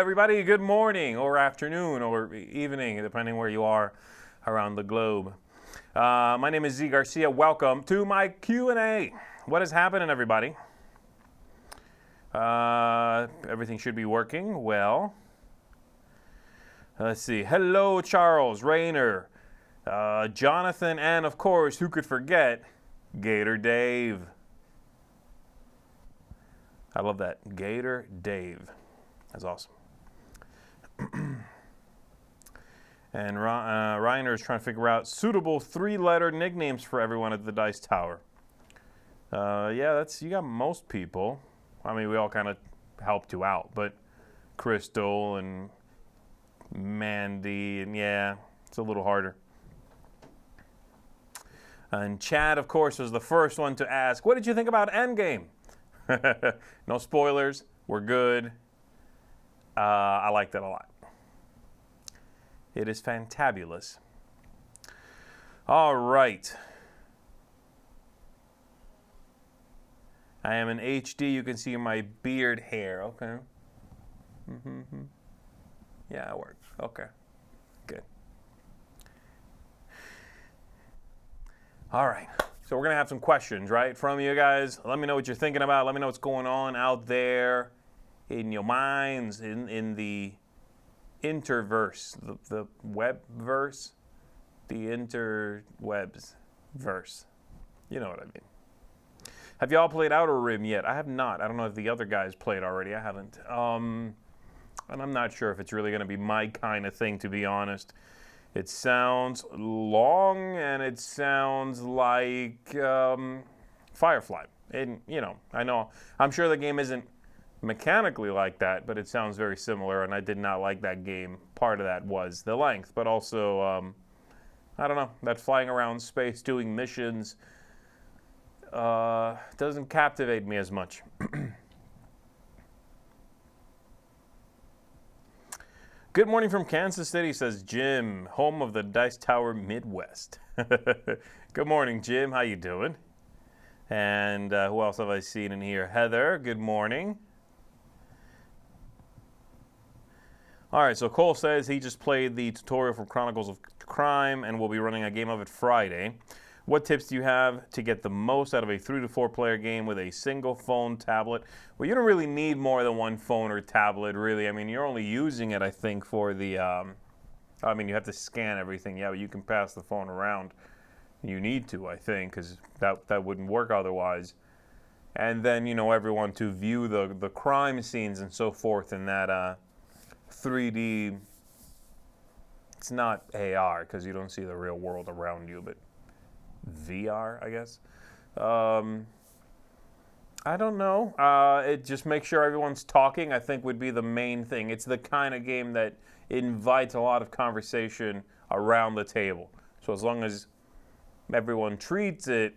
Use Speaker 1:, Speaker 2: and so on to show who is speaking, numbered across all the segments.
Speaker 1: everybody. Good morning or afternoon or evening, depending where you are around the globe. My name is Z Garcia. Welcome to my Q&A. What is happening, everybody? Everything should be working well. Let's see. Hello, Charles, Rayner, Jonathan, and of course, who could forget, Gator Dave. I love that. Gator Dave. That's awesome. And Reiner is trying to figure out suitable three-letter nicknames for everyone at the Dice Tower. Yeah, you got most people. I mean, we all kind of helped you out, but Crystal and Mandy, and yeah, it's a little harder. And Chad, of course, was the first one to ask, what did you think about Endgame? No spoilers. We're good. I liked it a lot. It is fantabulous. All right. I am in HD. You can see my beard hair. Okay. Yeah, it works. Okay. Good. All right. So we're going to have some questions, right, from you guys. Let me know what you're thinking about. Let me know what's going on out there in your minds, in the interverse, the webverse, the interwebs verse. You know what I mean. Have y'all played Outer Rim yet? I have not. I don't know if the other guys played already. I haven't. And I'm not sure if it's really going to be my kind of thing, to be honest. It sounds long, and it sounds like Firefly. And, you know, I'm sure the game isn't mechanically like that, but it sounds very similar, and I did not like that game. Part of that was the length, but also, I don't know, that flying around space doing missions doesn't captivate me as much. Good morning from Kansas City, says Jim, home of the Dice Tower Midwest. Good morning, Jim. How you doing? And who else have I seen in here? Heather, good morning. All right, so Cole says he just played the tutorial for Chronicles of Crime and will be running a game of it Friday. What tips do you have to get the most out of a 3 to 4 player game with a single phone tablet? Well, you don't really need more than one phone or tablet, really. I mean, you're only using it, I think, for the, I mean, you have to scan everything. Yeah, but you can pass the phone around. You need to, I think, because that wouldn't work otherwise. And then, you know, everyone to view the crime scenes and so forth in that 3D, it's not AR because you don't see the real world around you, but VR, I guess. I don't know. It just makes sure everyone's talking, I think, would be the main thing. It's the kind of game that invites a lot of conversation around the table. So as long as everyone treats it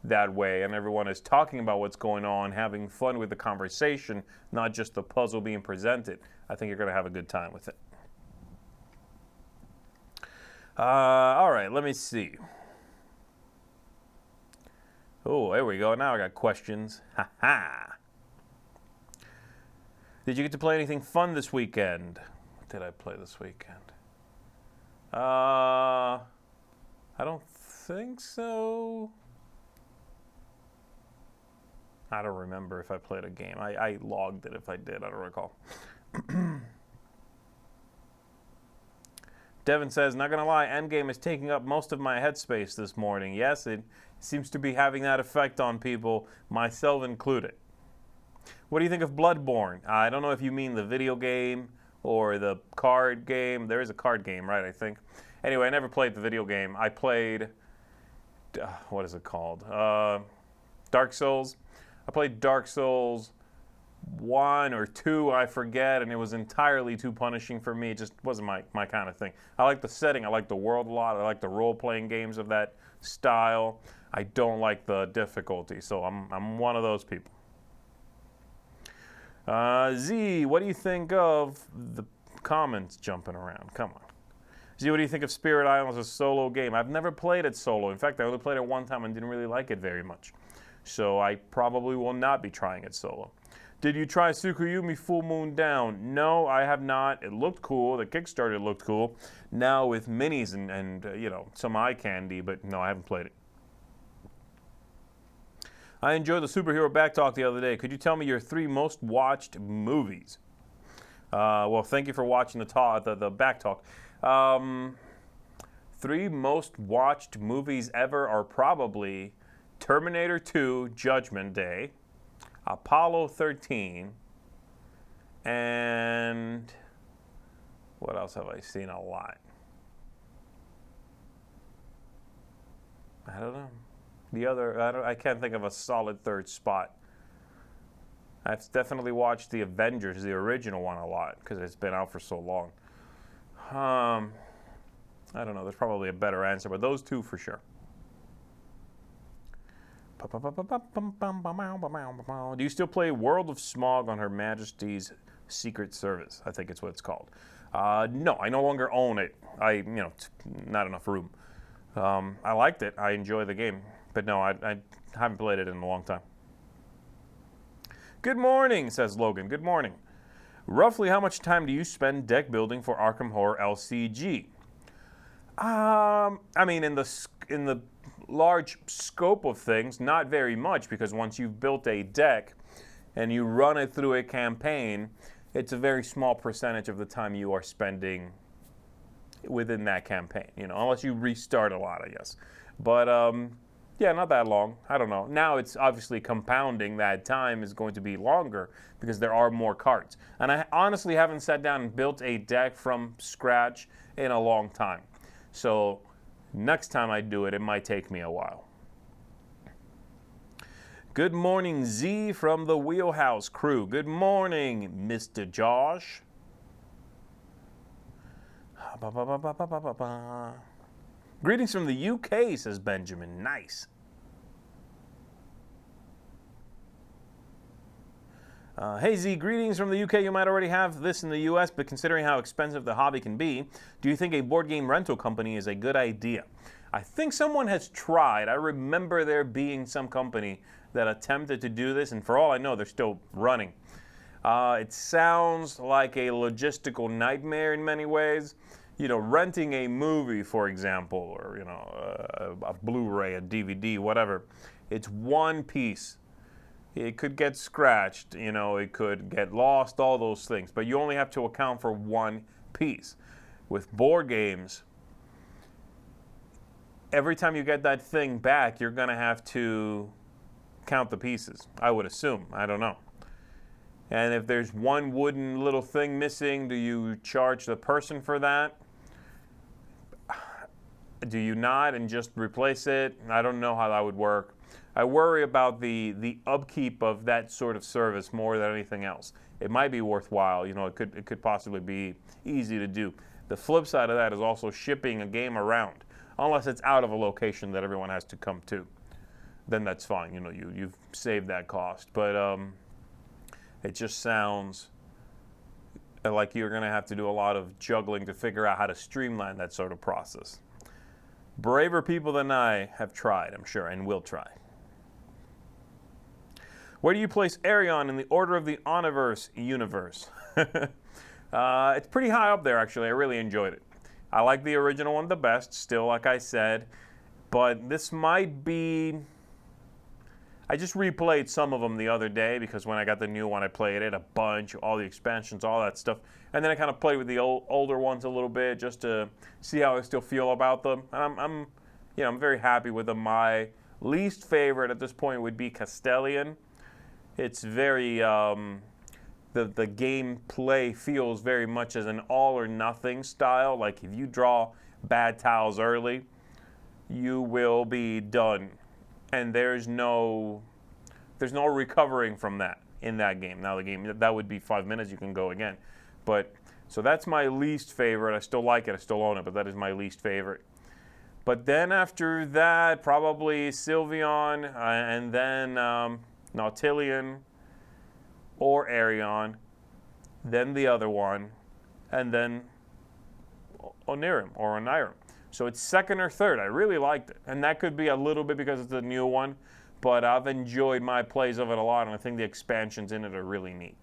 Speaker 1: that way and everyone is talking about what's going on, having fun with the conversation, not just the puzzle being presented, I think you're going to have a good time with it. All right, let me see. Oh, there we go. Now I got questions. Ha ha. Did you get to play anything fun this weekend? What did I play this weekend? I don't think so. I don't remember if I played a game. I logged it if I did. I don't recall. Devin says, not going to lie, Endgame is taking up most of my headspace this morning. Yes, it seems to be having that effect on people, myself included. What do you think of Bloodborne? I don't know if you mean the video game or the card game. There is a card game, right, I think. Anyway, I never played the video game. I played, what is it called? Dark Souls. I played Dark Souls 1 or 2, I forget, and it was entirely too punishing for me. It just wasn't my kind of thing. I like the setting. I like the world a lot. I like the role-playing games of that style. I don't like the difficulty, so I'm one of those people. Z, what do you think of the comments jumping around? Come on. Z, what do you think of Spirit Island as a solo game? I've never played it solo. In fact, I only played it one time and didn't really like it very much. So I probably will not be trying it solo. Did you try Tsukuyomi Full Moon Down? No, I have not. It looked cool. The Kickstarter looked cool. Now with minis and some eye candy, but no, I haven't played it. I enjoyed the superhero back talk the other day. Could you tell me your 3 most watched movies? Well, thank you for watching the back talk. 3 most watched movies ever are probably Terminator 2, Judgment Day, Apollo 13, and what else have I seen a lot? I don't know. I can't think of a solid third spot. I've definitely watched the Avengers, the original one, a lot because it's been out for so long. I don't know. There's probably a better answer, but those 2 for sure. Do you still play World of Smog on Her Majesty's Secret Service? I think it's what it's called. No, I no longer own it. Not enough room. I liked it. I enjoy the game. But no, I haven't played it in a long time. Good morning, says Logan. Good morning. Roughly how much time do you spend deck building for Arkham Horror LCG? I mean, in the large scope of things, not very much, because once you've built a deck and you run it through a campaign, it's a very small percentage of the time you are spending within that campaign, unless you restart a lot, I guess. But yeah, not that long. I don't know. Now it's obviously compounding. That time is going to be longer because there are more cards. And I honestly haven't sat down and built a deck from scratch in a long time. So next time I do it, it might take me a while. Good morning, Z from the Wheelhouse crew. Good morning, Mr. Josh. Greetings from the UK, says Benjamin. Nice. Hey Z, greetings from the UK. You might already have this in the US, but considering how expensive the hobby can be, do you think a board game rental company is a good idea? I think someone has tried. I remember there being some company that attempted to do this, and for all I know, they're still running. It sounds like a logistical nightmare in many ways. Renting a movie, for example, or, a Blu-ray, a DVD, whatever, it's one piece. It could get scratched, it could get lost, all those things. But you only have to account for one piece. With board games, every time you get that thing back, you're going to have to count the pieces, I would assume. I don't know. And if there's one wooden little thing missing, do you charge the person for that? Do you not and just replace it? I don't know how that would work. I worry about the upkeep of that sort of service more than anything else. It might be worthwhile. It could possibly be easy to do. The flip side of that is also shipping a game around, unless it's out of a location that everyone has to come to. Then that's fine. You've saved that cost. But it just sounds like you're going to have to do a lot of juggling to figure out how to streamline that sort of process. Braver people than I have tried, I'm sure, and will try. Where do you place Arion in the order of the Oniverse universe? It's pretty high up there, actually. I really enjoyed it. I like the original one the best, still, like I said. But this might be... I just replayed some of them the other day because when I got the new one, I played it a bunch, all the expansions, all that stuff. And then I kind of played with the older ones a little bit just to see how I still feel about them. And I'm very happy with them. My least favorite at this point would be Castellian. It's very, the gameplay feels very much as an all or nothing style. Like if you draw bad tiles early, you will be done. And there's no recovering from that in that game. Now the game, that would be 5 minutes, you can go again. But, so that's my least favorite. I still like it, I still own it, but that is my least favorite. But then after that, probably Sylveon, and then Nautilian or Arion, then the other one, and then Onirim or Onirim. So it's second or third. I really liked it. And that could be a little bit because it's a new one. but I've enjoyed my plays of it a lot, and I think the expansions in it are really neat.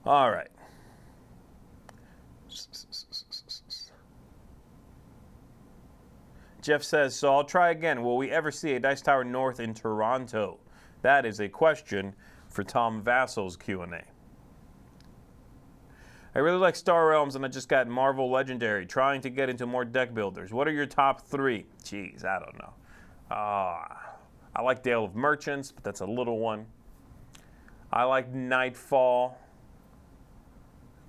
Speaker 1: All right. Jeff says, so I'll try again. Will we ever see a Dice Tower North in Toronto? That is a question for Tom Vassel's Q&A. I really like Star Realms, and I just got Marvel Legendary, trying to get into more deck builders. What are your top 3? Jeez, I don't know. I like Dale of Merchants, but that's a little one. I like Nightfall,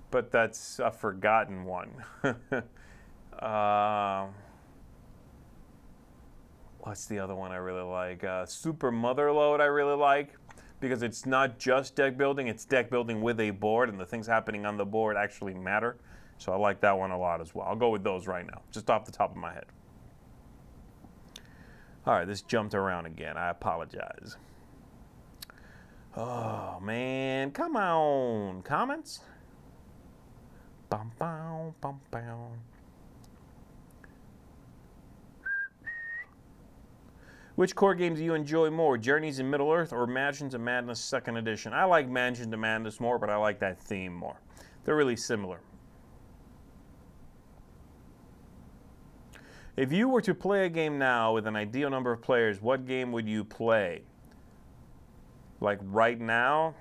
Speaker 1: but that's a forgotten one. What's the other one I really like? Super Motherload I really like, because it's not just deck building, it's deck building with a board, and the things happening on the board actually matter. So I like that one a lot as well. I'll go with those right now, just off the top of my head. All right, this jumped around again. I apologize. Oh, man. Come on. Comments? Bum, bum, bum, bum. Which core game do you enjoy more, Journeys in Middle-earth or Mansions of Madness 2nd Edition? I like Mansions of Madness more, but I like that theme more. They're really similar. If you were to play a game now with an ideal number of players, what game would you play? Like right now?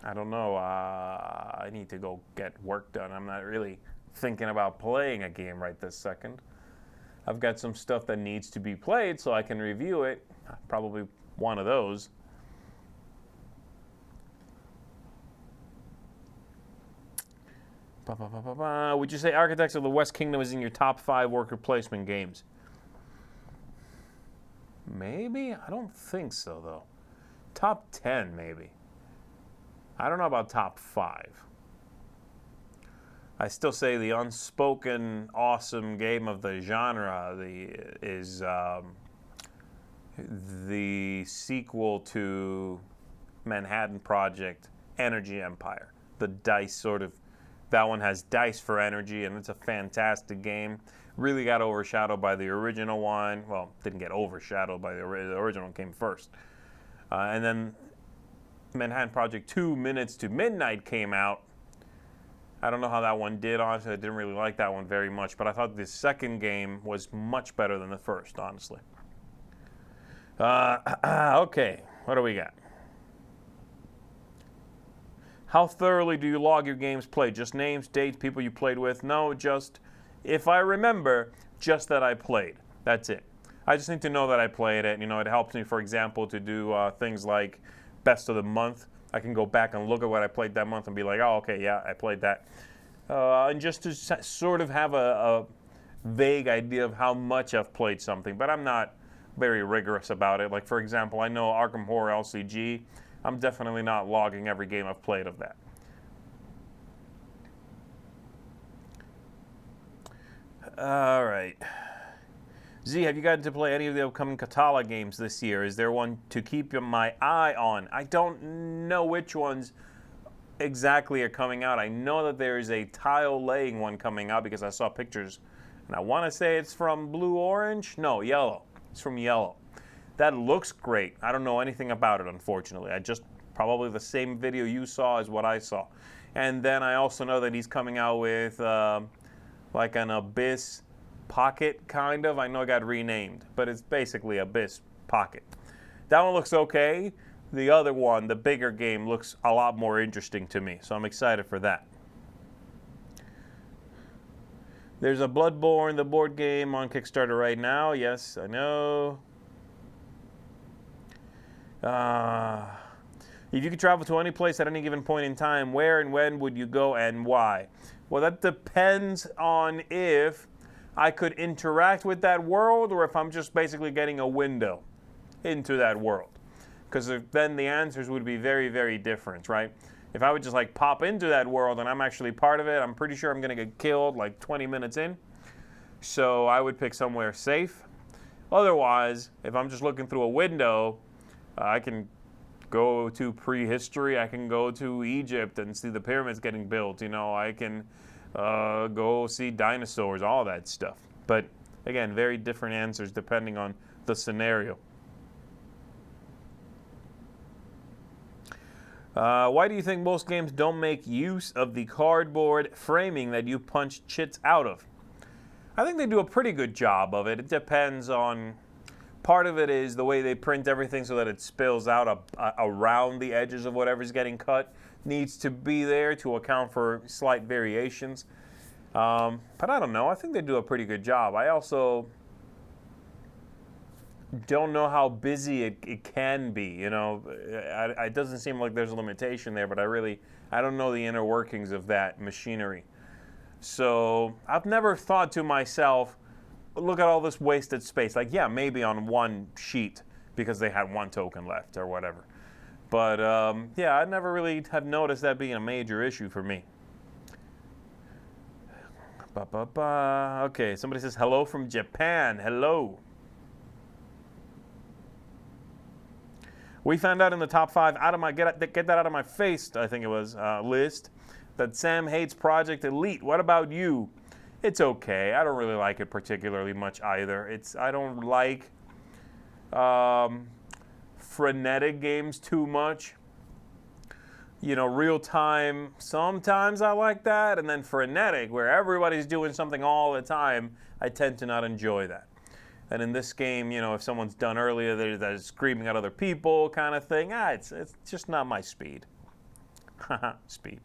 Speaker 1: I don't know. I need to go get work done. I'm not really thinking about playing a game right this second. I've got some stuff that needs to be played so I can review it. Probably one of those. Would you say Architects of the West Kingdom is in your top 5 worker placement games? Maybe? I don't think so, though. Top 10, maybe. I don't know about top 5. I still say the unspoken awesome game of the genre is the sequel to Manhattan Project, Energy Empire. The dice sort of, that one has dice for energy, and it's a fantastic game. Really got overshadowed by the original one. Well, didn't get overshadowed by the original came first. And then Manhattan Project 2 Minutes to Midnight came out. I don't know how that one did, honestly. I didn't really like that one very much, but I thought the second game was much better than the first, honestly. Okay, what do we got? How thoroughly do you log your games played? Just names, dates, people you played with? No, just, if I remember, just that I played. That's it. I just need to know that I played it. You know, it helps me, for example, to do things like best of the month. I can go back and look at what I played that month and be like, oh, okay, yeah, I played that. And just to sort of have a vague idea of how much I've played something, but I'm not very rigorous about it. Like, for example, I know Arkham Horror LCG. I'm definitely not logging every game I've played of that. All right. Z, have you gotten to play any of the upcoming Katala games this year? Is there one to keep my eye on? I don't know which ones exactly are coming out. I know that there is a tile laying one coming out because I saw pictures, and I want to say it's from Blue Orange. No, Yellow. It's from Yellow. That looks great. I don't know anything about it, unfortunately. I just probably the same video you saw as what I saw. And then I also know that he's coming out with like an Abyss Pocket, kind of. I know it got renamed, but it's basically Abyss Pocket. That one looks okay. The other one, the bigger game, looks a lot more interesting to me, so I'm excited for that. There's a Bloodborne, the board game, on Kickstarter right now. Yes, I know. If you could travel to any place at any given point in time, where and when would you go and why? Well, that depends on if I could interact with that world or if I'm just basically getting a window into that world. Because then the answers would be very, very different, right? If I would just like pop into that world and I'm actually part of it, I'm pretty sure I'm going to get killed like 20 minutes in. So I would pick somewhere safe. Otherwise, if I'm just looking through a window, I can go to prehistory. I can go to Egypt and see the pyramids getting built. You know, I can go see dinosaurs, all that stuff. But again, very different answers depending on the scenario. Why do you think most games don't make use of the cardboard framing that you punch chits out of? I think they do a pretty good job of it. It depends on... Part of it is the way they print everything so that it spills out around the edges of whatever's getting cut. Needs to be there to account for slight variations. But I don't know. I think they do a pretty good job. I also don't know how busy it can be. You know, it doesn't seem like there's a limitation there, but I don't know the inner workings of that machinery. So I've never thought to myself, look at all this wasted space. Like, yeah, maybe on one sheet because they had one token left or whatever. But, yeah, I never really have noticed that being a major issue for me. Okay, somebody says, hello from Japan. Hello. We found out in the top 5, out of my get that out of my face, I think it was, list, that Sam hates Project Elite. What about you? It's okay. I don't really like it particularly much either. I don't like frenetic games too much. You know, real time, sometimes I like that, and then frenetic, where everybody's doing something all the time, I tend to not enjoy that. And in this game, you know, if someone's done earlier, they're screaming at other people kind of thing. It's just not my speed. Speed.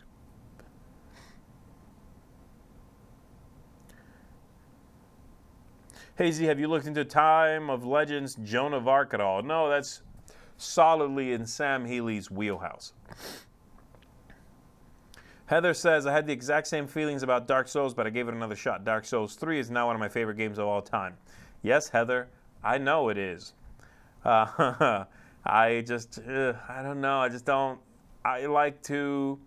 Speaker 1: Hazy, have you looked into Time of Legends Joan of Arc at all? No, that's solidly in Sam Healy's wheelhouse. Heather says, I had the exact same feelings about Dark Souls, but I gave it another shot. Dark Souls 3 is now one of my favorite games of all time. Yes, Heather, I know it is. I don't know. I like to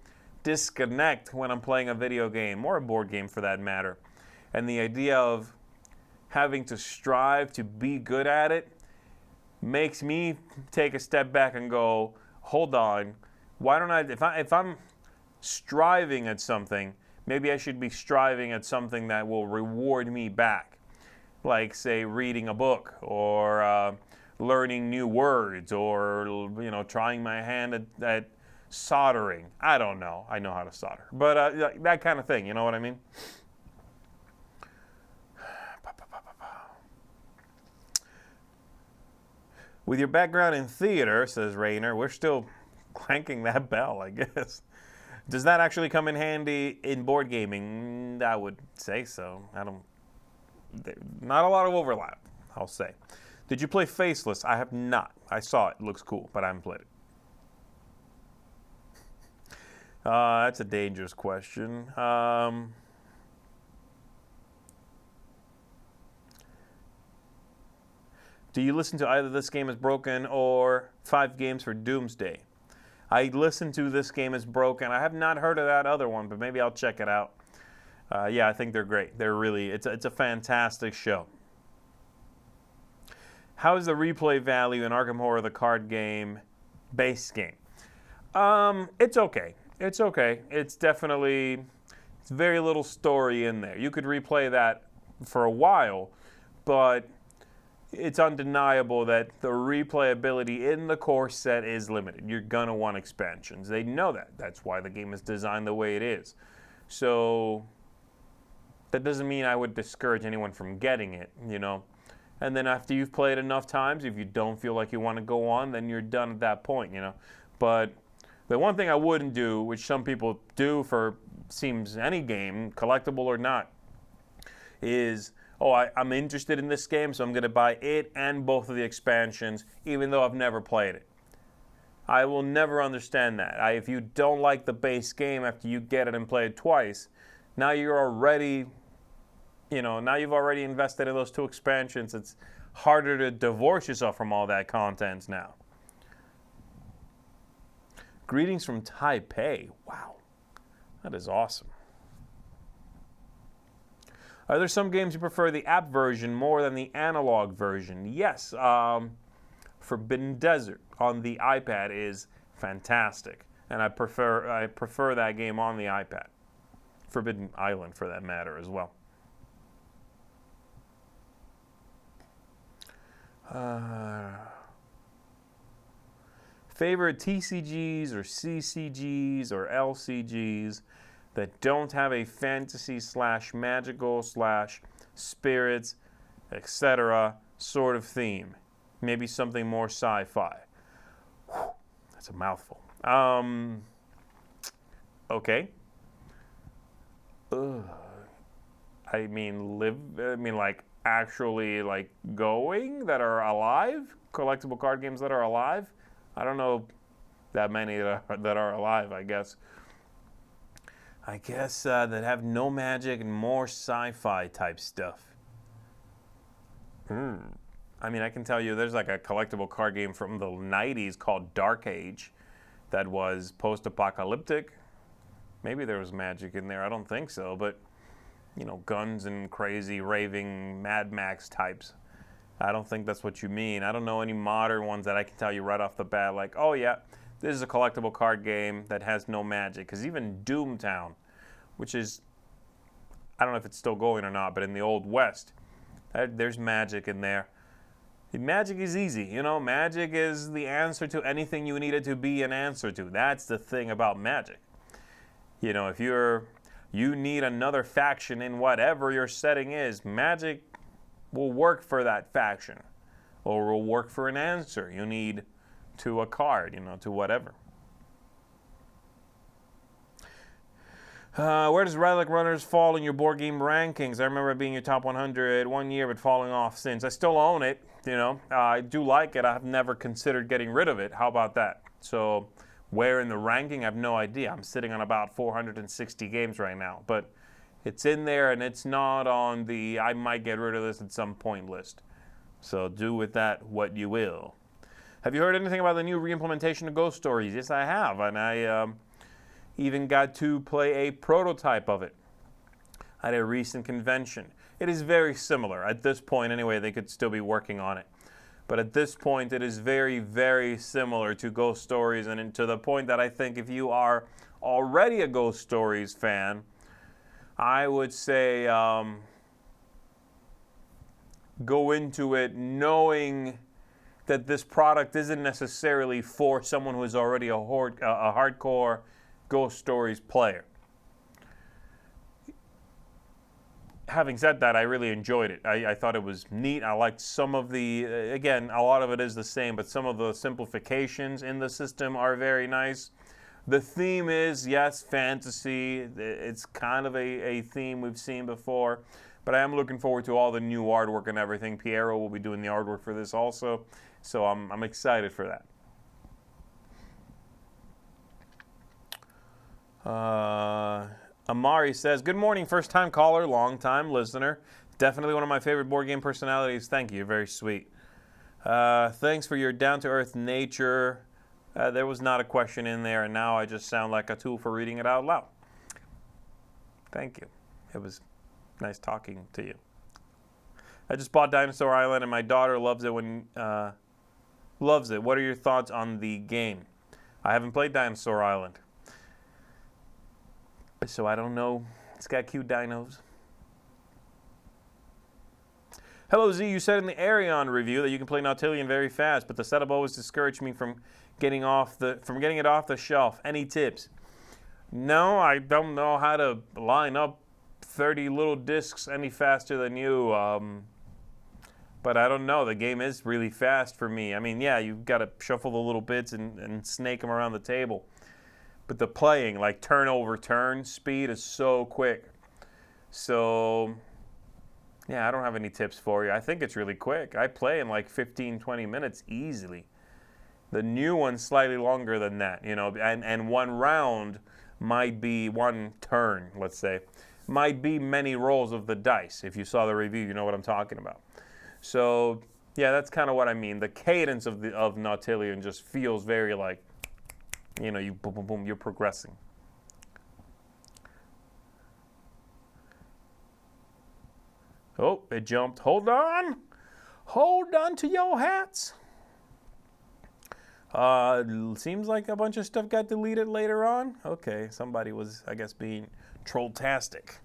Speaker 1: disconnect when I'm playing a video game, or a board game for that matter. And the idea of having to strive to be good at it makes me take a step back and go, hold on, why don't if I'm striving at something, maybe I should be striving at something that will reward me back. Like, say, reading a book, or learning new words, or, you know, trying my hand at soldering. I don't know. I know how to solder. But that kind of thing, you know what I mean? With your background in theater, says Rayner, we're still clanking that bell, I guess. Does that actually come in handy in board gaming? I would say so. Not a lot of overlap, I'll say. Did you play Faceless? I have not. I saw it. It looks cool, but I haven't played it. That's a dangerous question. Do you listen to either This Game is Broken or 5 Games for Doomsday? I listened to This Game is Broken. I have not heard of that other one, but maybe I'll check it out. Yeah, I think they're great. It's a fantastic show. How is the replay value in Arkham Horror, the card game, base game? It's okay. It's okay. It's very little story in there. You could replay that for a while, but it's undeniable that the replayability in the core set is limited. You're gonna want expansions. They know that. That's why the game is designed the way it is. So that doesn't mean I would discourage anyone from getting it, you know. And then after you've played enough times, if you don't feel like you want to go on, then you're done at that point, you know. But the one thing I wouldn't do, which some people do for seems any game, collectible or not, is, oh, I'm interested in this game, so I'm going to buy it and both of the expansions, even though I've never played it. I will never understand that. If you don't like the base game after you get it and play it twice, now you're already, now you've already invested in those 2 expansions. It's harder to divorce yourself from all that content now. Greetings from Taipei. Wow, that is awesome. Are there some games you prefer the app version more than the analog version? Yes. Forbidden Desert on the iPad is fantastic, and I prefer that game on the iPad. Forbidden Island, for that matter, as well. Favorite TCGs or CCGs or LCGs that don't have a fantasy / magical / spirits, etc. sort of theme. Maybe something more sci-fi. Whew, that's a mouthful. Okay. Ugh. I mean, like actually like going that are alive? Collectible card games that are alive? I don't know that many that are alive, I guess. That have no magic and more sci-fi type stuff. I mean, I can tell you there's like a collectible card game from the 90s called Dark Age that was post-apocalyptic. Maybe there was magic in there. I don't think so, but you know, guns and crazy raving Mad Max types. I don't think that's what you mean. I don't know any modern ones that I can tell you right off the bat, like, oh yeah, this is a collectible card game that has no magic. Because even Doomtown, which is, I don't know if it's still going or not, but in the Old West, there's magic in there. Magic is easy, you know, magic is the answer to anything you need it to be an answer to. That's the thing about magic. You know, if you need another faction in whatever your setting is, magic will work for that faction or will work for an answer you need to a card, you know, to whatever. Where does Relic Runners fall in your board game rankings? I remember it being your top 100 one year, but falling off since. I still own it, you know. I do like it. I've never considered getting rid of it. How about that? So where in the ranking, I have no idea. I'm sitting on about 460 games right now, but it's in there and it's not on the I might get rid of this at some point list. So do with that what you will. Have you heard anything about the new reimplementation of Ghost Stories? Yes, I have, and I even got to play a prototype of it at a recent convention. It is very similar. At this point, anyway, they could still be working on it. But at this point, it is very, very similar to Ghost Stories, and to the point that I think if you are already a Ghost Stories fan, I would say go into it knowing that this product isn't necessarily for someone who is already a hardcore Ghost Stories player. Having said that, I really enjoyed it. I thought it was neat. I liked some of the, again, a lot of it is the same, but some of the simplifications in the system are very nice. The theme is, yes, fantasy. It's kind of a theme we've seen before, but I am looking forward to all the new artwork and everything. Piero will be doing the artwork for this also, so I'm excited for that. Amari says, good morning, first-time caller, long-time listener. Definitely one of my favorite board game personalities. Thank you, very sweet. Thanks for your down-to-earth nature. There was not a question in there, and now I just sound like a tool for reading it out loud. Thank you. It was nice talking to you. I just bought Dinosaur Island, and my daughter loves it. Loves it. What are your thoughts on the game? I haven't played Dinosaur Island, so I don't know. It's got cute dinos. Hello, Z. You said in the Arion review that you can play Nautilian very fast, but the setup always discouraged me from getting it off the shelf. Any tips? No, I don't know how to line up 30 little discs any faster than you. But I don't know. The game is really fast for me. I mean, yeah, you've got to shuffle the little bits and snake them around the table. But the playing, like turn over turn speed, is so quick. So, yeah, I don't have any tips for you. I think it's really quick. I play in like 15, 20 minutes easily. The new one's slightly longer than that, you know, and one round might be one turn, let's say, might be many rolls of the dice. If you saw the review, you know what I'm talking about. So, yeah, that's kind of what I mean. The cadence of Nautilian just feels very like, you know, you boom, boom, boom, you're progressing. Oh, it jumped. Hold on. Hold on to your hats. Seems like a bunch of stuff got deleted later on. Okay, somebody was, I guess, being troll-tastic.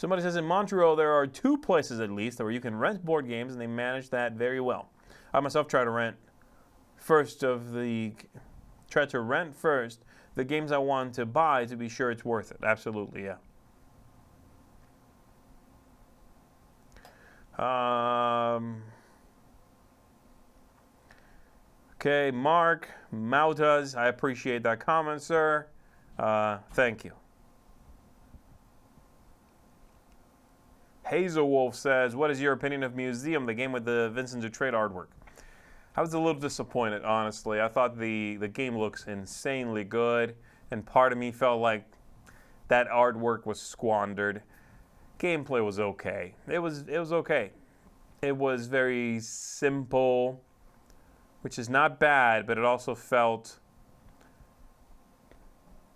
Speaker 1: Somebody says in Montreal there are 2 places at least where you can rent board games, and they manage that very well. I myself try to rent first the games I want to buy to be sure it's worth it. Absolutely, yeah. Okay, Mark Mautas, I appreciate that comment, sir. Thank you. Hazelwolf says, what is your opinion of Museum, the game with the Vincent Dutrait artwork? I was a little disappointed, honestly. I thought the game looks insanely good, and part of me felt like that artwork was squandered. Gameplay was okay. It was okay. It was very simple, which is not bad, but it also felt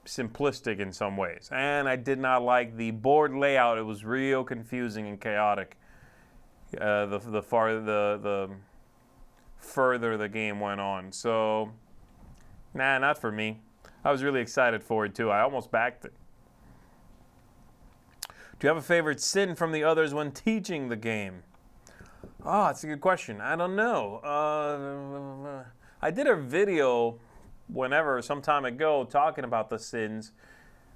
Speaker 1: simplistic in some ways. And I did not like the board layout. It was real confusing and chaotic. The further the game went on. So, nah, not for me. I was really excited for it too. I almost backed it. Do you have a favorite sin from the others when teaching the game? Oh, that's a good question. I don't know. I did a video some time ago talking about the sins.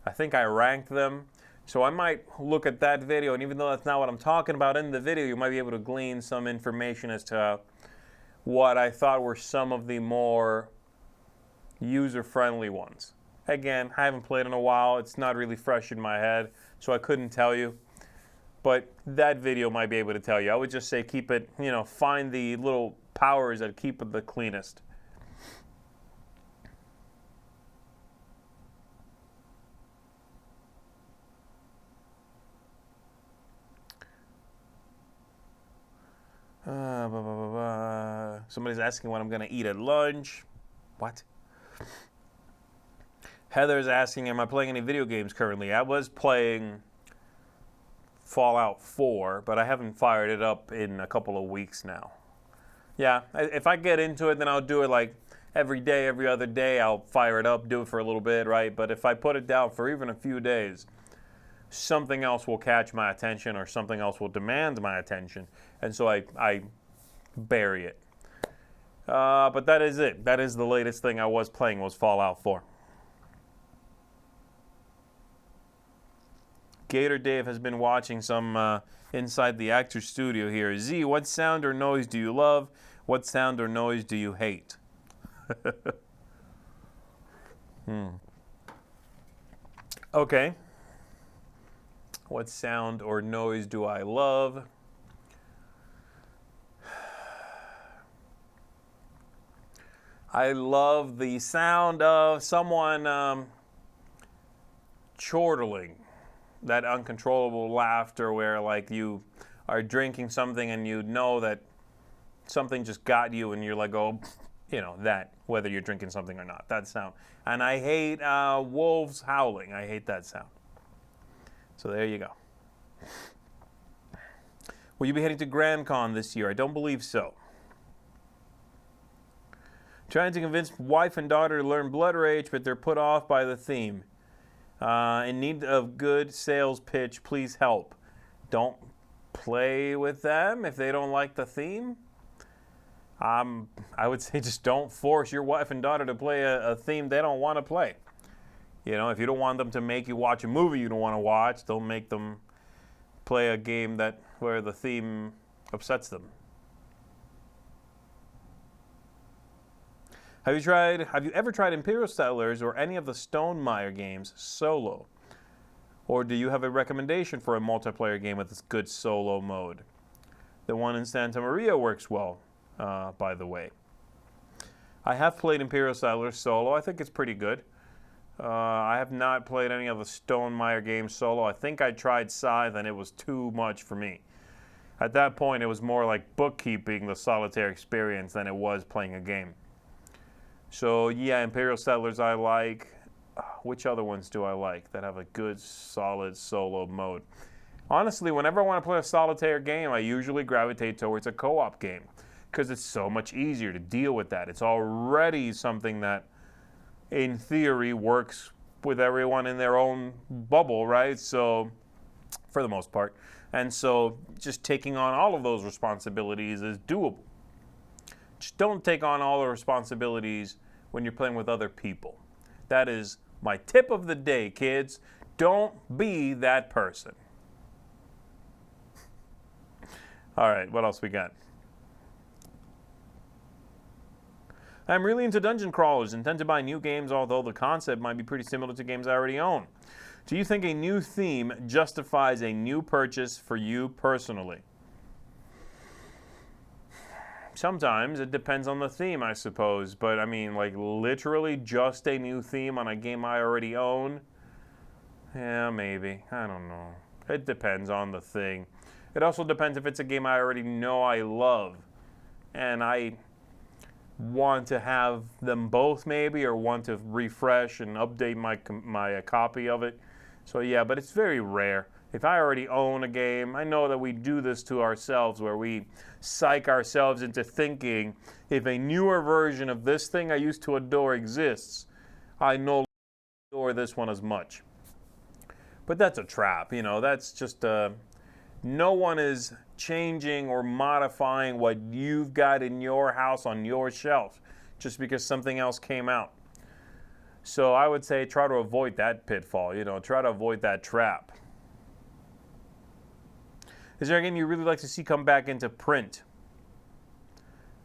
Speaker 1: I think I ranked them. So I might look at that video, and even though that's not what I'm talking about in the video, you might be able to glean some information as to what I thought were some of the more user-friendly ones. Again, I haven't played in a while. It's not really fresh in my head, so I couldn't tell you. But that video might be able to tell you. I would just say keep it, find the little powers that keep it the cleanest. Somebody's asking what I'm going to eat at lunch. What? Heather's asking, am I playing any video games currently? I was playing Fallout 4, but I haven't fired it up in a couple of weeks now. Yeah, if I get into it, then I'll do it like every day, every other day. I'll fire it up, do it for a little bit, right? But if I put it down for even a few days, something else will catch my attention or something else will demand my attention. And so I bury it. But that is it. That is the latest thing I was playing was Fallout 4. Gator Dave has been watching some Inside the Actor Studio here. Z, what sound or noise do you love? What sound or noise do you hate? Okay. What sound or noise do I love? I love the sound of someone chortling. That uncontrollable laughter where like you are drinking something and you know that something just got you and you're like, oh, that, whether you're drinking something or not, that sound. And I hate wolves howling. I hate that sound. So there you go. Will you be heading to Grand Con this year? I don't believe so. Trying to convince wife and daughter to learn Blood Rage, but they're put off by the theme. In need of good sales pitch, please help. Don't play with them if they don't like the theme. I would say just don't force your wife and daughter to play a theme they don't want to play. If you don't want them to make you watch a movie you don't want to watch, don't make them play a game where the theme upsets them. Have you ever tried Imperial Settlers or any of the Stonemaier games solo? Or do you have a recommendation for a multiplayer game with this good solo mode? The one in Santa Maria works well, by the way. I have played Imperial Settlers solo. I think it's pretty good. I have not played any of the Stonemaier games solo. I think I tried Scythe and it was too much for me. At that point, it was more like bookkeeping the solitaire experience than it was playing a game. So, yeah, Imperial Settlers I like. Which other ones do I like that have a good, solid solo mode? Honestly, whenever I want to play a solitaire game, I usually gravitate towards a co-op game because it's so much easier to deal with that. It's already something that, in theory, works with everyone in their own bubble, right? So for the most part. And so just taking on all of those responsibilities is doable. Just don't take on all the responsibilities when you're playing with other people. That is my tip of the day, kids. Don't be that person. All right, what else we got? I'm really into dungeon crawlers and tend to buy new games, although the concept might be pretty similar to games I already own. Do you think a new theme justifies a new purchase for you personally? Sometimes it depends on the theme, I suppose. But I mean, like literally just a new theme on a game I already own? Yeah, maybe. I don't know. It depends on the thing. It also depends if it's a game I already know I love. And I want to have them both maybe, or want to refresh and update my copy of it. So yeah, but it's very rare. If I already own a game, I know that we do this to ourselves where we psych ourselves into thinking if a newer version of this thing I used to adore exists, I no longer adore this one as much. But that's a trap, you know, that's just no one is changing or modifying what you've got in your house on your shelf just because something else came out. So I would say try to avoid that pitfall, you know, try to avoid that trap. Is there a game you really like to see come back into print?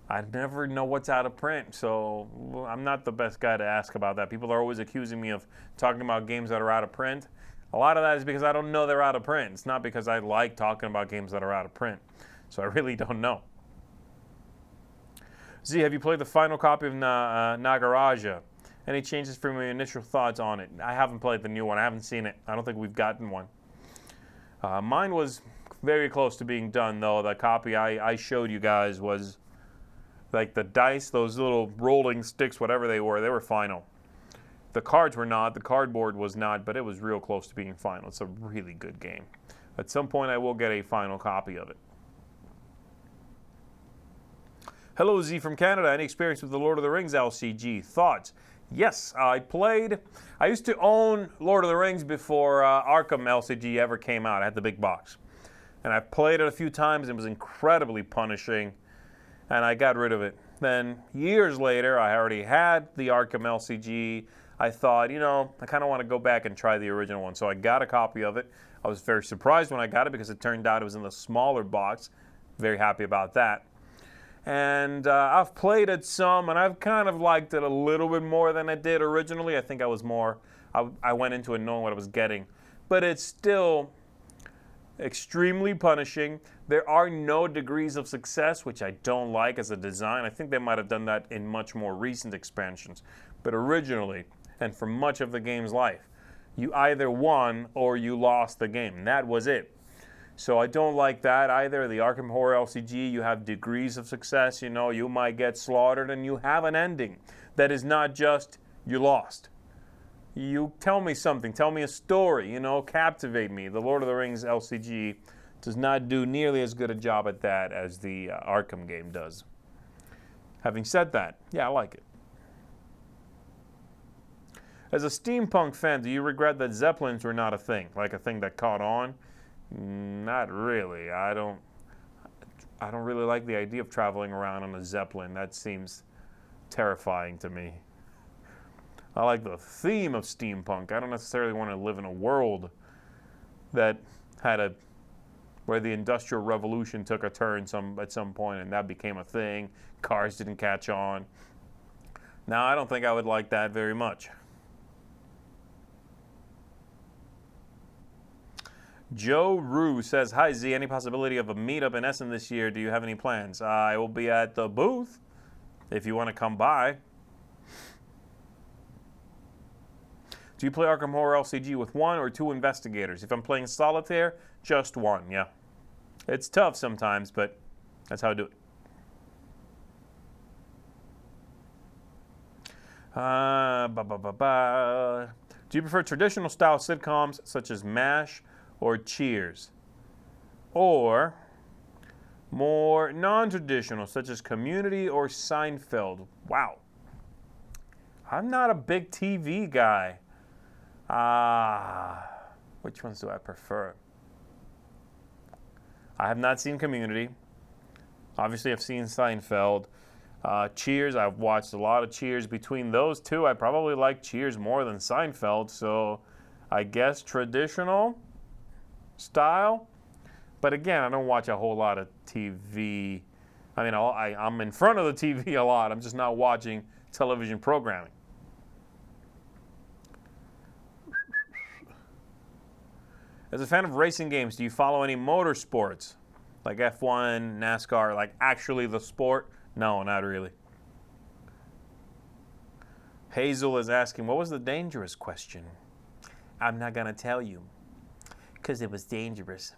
Speaker 1: I never know what's out of print, so I'm not the best guy to ask about that. People are always accusing me of talking about games that are out of print. A lot of that is because I don't know they're out of print. It's not because I like talking about games that are out of print. So I really don't know. Z, have you played the final copy of Nagaraja? Any changes from your initial thoughts on it? I haven't played the new one. I haven't seen it. I don't think we've gotten one. Mine was very close to being done, though. The copy I showed you guys was like the dice, those little rolling sticks, whatever they were final. The cards were not, the cardboard was not, but it was real close to being final. It's a really good game. At some point, I will get a final copy of it. Hello, Z from Canada. Any experience with the Lord of the Rings LCG? Thoughts? Yes, I used to own Lord of the Rings before Arkham LCG ever came out. I had the big box. And I played it a few times. It was incredibly punishing, and I got rid of it. Then, years later, I already had the Arkham LCG. I thought, you know, I kind of want to go back and try the original one. So I got a copy of it. I was very surprised when I got it because it turned out it was in the smaller box. Very happy about that. And I've played it some, and I've kind of liked it a little bit more than I did originally. I think I was more, I went into it knowing what I was getting. But it's still extremely punishing. There are no degrees of success, which I don't like as a design. I think they might have done that in much more recent expansions. But originally, and for much of the game's life, you either won or you lost the game. And that was it. So I don't like that either. The Arkham Horror LCG, you have degrees of success. You know, you might get slaughtered, and you have an ending that is not just you lost. You tell me something, tell me a story, you know, captivate me. The Lord of the Rings LCG does not do nearly as good a job at that as the Arkham game does. Having said that, yeah, I like it. As a steampunk fan, do you regret that Zeppelins were not a thing, like a thing that caught on? Not really. I don't really like the idea of traveling around on a Zeppelin. That seems terrifying to me. I like the theme of steampunk. I don't necessarily want to live in a world that had where the Industrial Revolution took a turn at some point and that became a thing. Cars didn't catch on. Now, I don't think I would like that very much. Joe Rue says, hi Z, any possibility of a meetup in Essen this year? Do you have any plans? I will be at the booth if you want to come by. Do you play Arkham Horror LCG with one or two investigators? If I'm playing solitaire, just one, yeah. It's tough sometimes, but that's how I do it. Do you prefer traditional style sitcoms such as MASH or Cheers? Or more non-traditional such as Community or Seinfeld? Wow. I'm not a big TV guy. Which ones do I prefer? I have not seen Community. Obviously, I've seen Seinfeld. Cheers, I've watched a lot of Cheers. Between those two, I probably like Cheers more than Seinfeld, so I guess traditional style. But again, I don't watch a whole lot of TV. I mean, I'm in front of the TV a lot. I'm just not watching television programming. As a fan of racing games, do you follow any motorsports? Like F1, NASCAR, like actually the sport? No, not really. Hazel is asking, what was the dangerous question? I'm not going to tell you, because it was dangerous.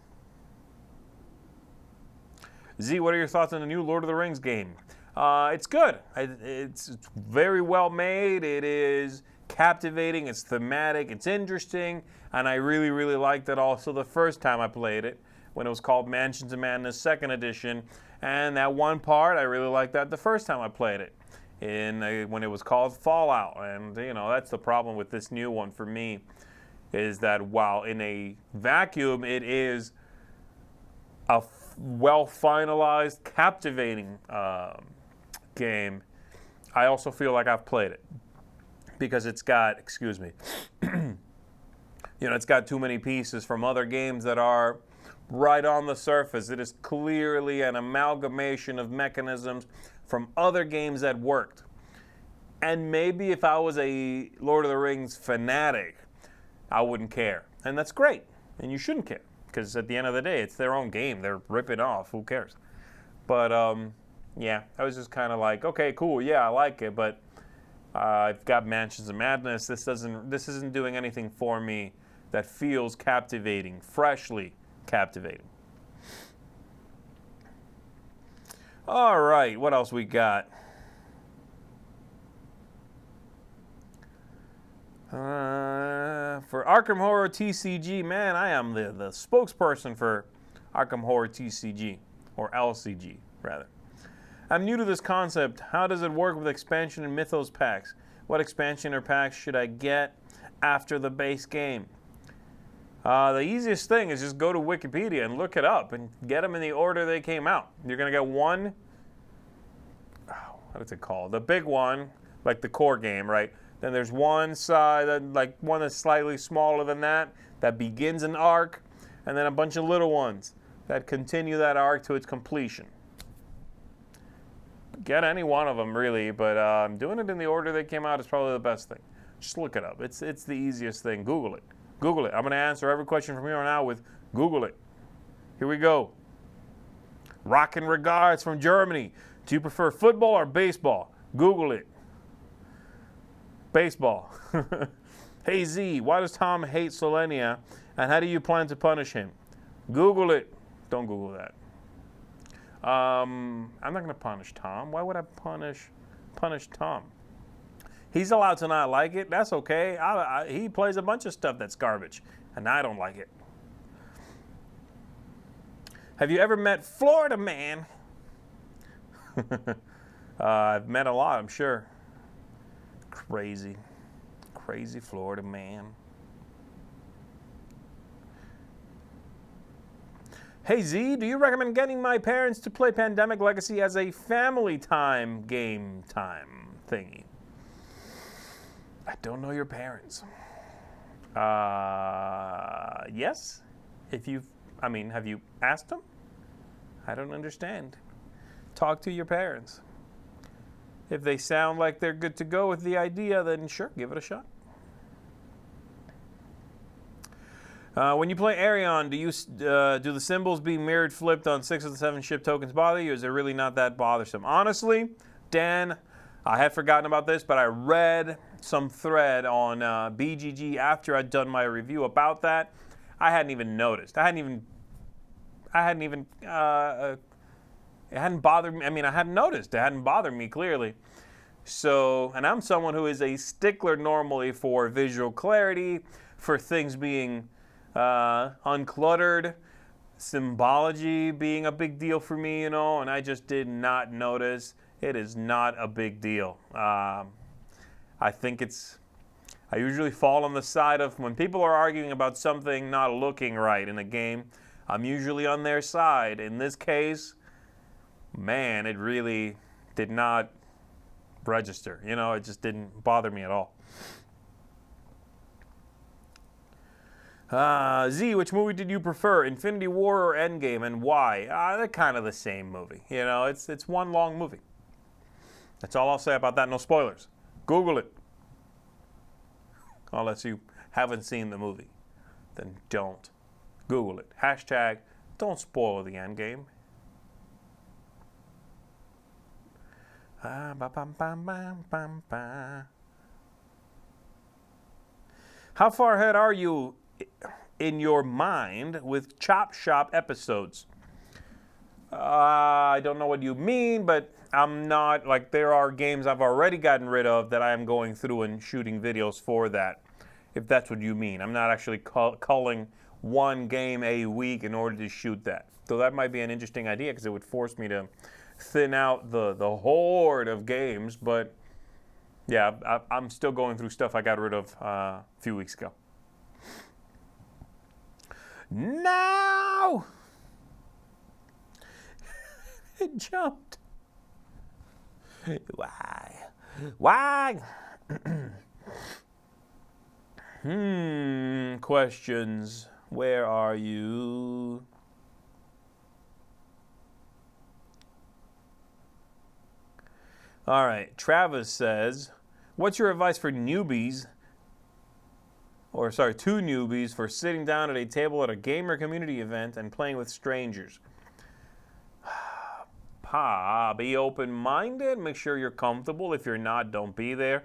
Speaker 1: Z, what are your thoughts on the new Lord of the Rings game? It's good. It's very well made. It is captivating. It's thematic. It's interesting. And I really, really liked it also the first time I played it, when it was called Mansions of Madness 2nd Edition. And that one part, I really liked that the first time I played it, when it was called Fallout. And, that's the problem with this new one for me, is that while in a vacuum it is a well-finalized, captivating game, I also feel like I've played it. Because it's got, it's got too many pieces from other games that are right on the surface. It is clearly an amalgamation of mechanisms from other games that worked. And maybe if I was a Lord of the Rings fanatic, I wouldn't care. And that's great. And you shouldn't care. Because at the end of the day, it's their own game. They're ripping off. Who cares? But, I was just kind of like, okay, cool. Yeah, I like it. But I've got Mansions of Madness. This isn't doing anything for me that feels captivating, freshly captivating. All right, what else we got? For Arkham Horror TCG, man, I am the spokesperson for Arkham Horror TCG, or LCG, rather. I'm new to this concept. How does it work with expansion and Mythos packs? What expansion or packs should I get after the base game? The easiest thing is just go to Wikipedia and look it up and get them in the order they came out. You're going to get one, what is it called? The big one, like the core game, right? Then there's one side, like one that's slightly smaller than that begins an arc, and then a bunch of little ones that continue that arc to its completion. Get any one of them, really, but doing it in the order they came out is probably the best thing. Just look it up. It's the easiest thing. Google it. Google it. I'm going to answer every question from here on out with Google it. Here we go. Rockin' regards from Germany. Do you prefer football or baseball? Google it. Baseball. Hey Z, why does Tom hate Solenia, and how do you plan to punish him? Google it. Don't Google that. I'm not going to punish Tom. Why would I punish Tom? He's allowed to not like it. That's okay. He plays a bunch of stuff that's garbage, and I don't like it. Have you ever met Florida Man? I've met a lot, I'm sure. Crazy Florida Man. Hey Z, do you recommend getting my parents to play Pandemic Legacy as a family time game time thingy? I don't know your parents. Yes? Have you asked them? I don't understand. Talk to your parents. If they sound like they're good to go with the idea, then sure, give it a shot. When you play Arion, do the symbols being mirrored flipped on 6 of the 7 ship tokens bother you, or is it really not that bothersome? Honestly, Dan, I had forgotten about this, but I read some thread on BGG after I'd done my review about that. I hadn't even noticed. It hadn't bothered me. I hadn't noticed. It hadn't bothered me, clearly. So, and I'm someone who is a stickler normally for visual clarity, for things being uncluttered, symbology being a big deal for me, and I just did not notice. It is not a big deal. I usually fall on the side of when people are arguing about something not looking right in a game, I'm usually on their side. In this case, man, it really did not register. You know, it just didn't bother me at all. Z, which movie did you prefer, Infinity War or Endgame, and why? They're kind of the same movie. You know, it's one long movie. That's all I'll say about that. No spoilers. Google it. Unless you haven't seen the movie, then don't. Google it. Hashtag don't spoil the Endgame. How far ahead are you in your mind with Chop Shop episodes? I don't know what you mean, but I'm not, like, there are games I've already gotten rid of that I am going through and shooting videos for that, if that's what you mean. I'm not actually culling one game a week in order to shoot that. So that might be an interesting idea because it would force me to thin out the horde of games, but yeah, I'm still going through stuff I got rid of a few weeks ago. No! It jumped. Why? Why? Questions. Where are you? All right. Travis says, what's your advice for newbies, two newbies for sitting down at a table at a gamer community event and playing with strangers? Be open-minded. Make sure you're comfortable. If you're not, don't be there.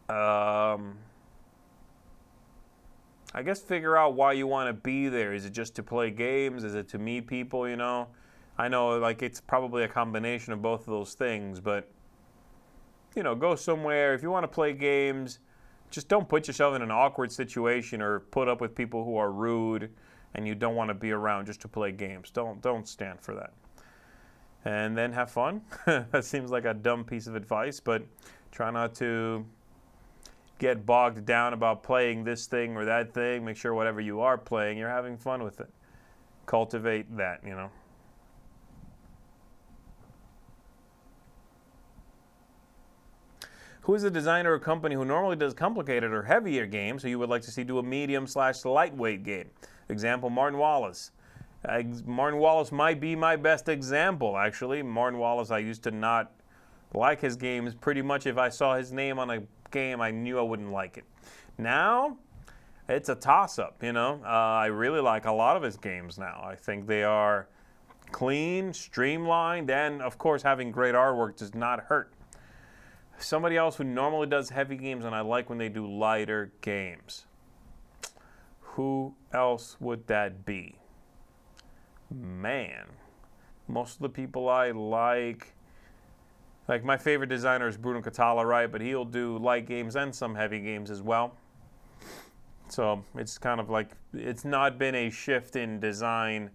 Speaker 1: I guess figure out why you want to be there. Is it just to play games? Is it to meet people, you know? I know, like, it's probably a combination of both of those things, but, you know, go somewhere. If you want to play games, just don't put yourself in an awkward situation or put up with people who are rude and you don't want to be around just to play games. Don't stand for that. And then have fun. That seems like a dumb piece of advice, but try not to get bogged down about playing this thing or that thing. Make sure whatever you are playing, you're having fun with it. Cultivate that, you know. Who is a designer or company who normally does complicated or heavier games who you would like to see do a medium/lightweight game? Example, Martin Wallace. Martin Wallace might be my best example, actually. Martin Wallace, I used to not like his games. Pretty much if I saw his name on a game, I knew I wouldn't like it. Now, it's a toss-up, you know. I really like a lot of his games now. I think they are clean, streamlined, and, of course, having great artwork does not hurt. Somebody else who normally does heavy games, and I like when they do lighter games. Who else would that be? Man, most of the people I like my favorite designer is Bruno Catala, right? But he'll do light games and some heavy games as well. So it's kind of like, it's not been a shift in design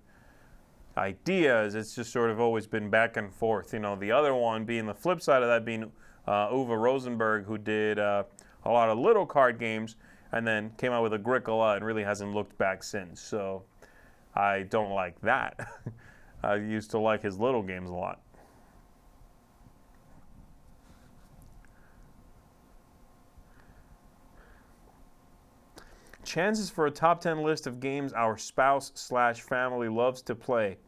Speaker 1: ideas. It's just sort of always been back and forth. You know, the other one being the flip side of that being Uwe Rosenberg, who did a lot of little card games and then came out with Agricola and really hasn't looked back since. So I don't like that. I used to like his little games a lot. Chances for a top 10 list of games our spouse/family loves to play.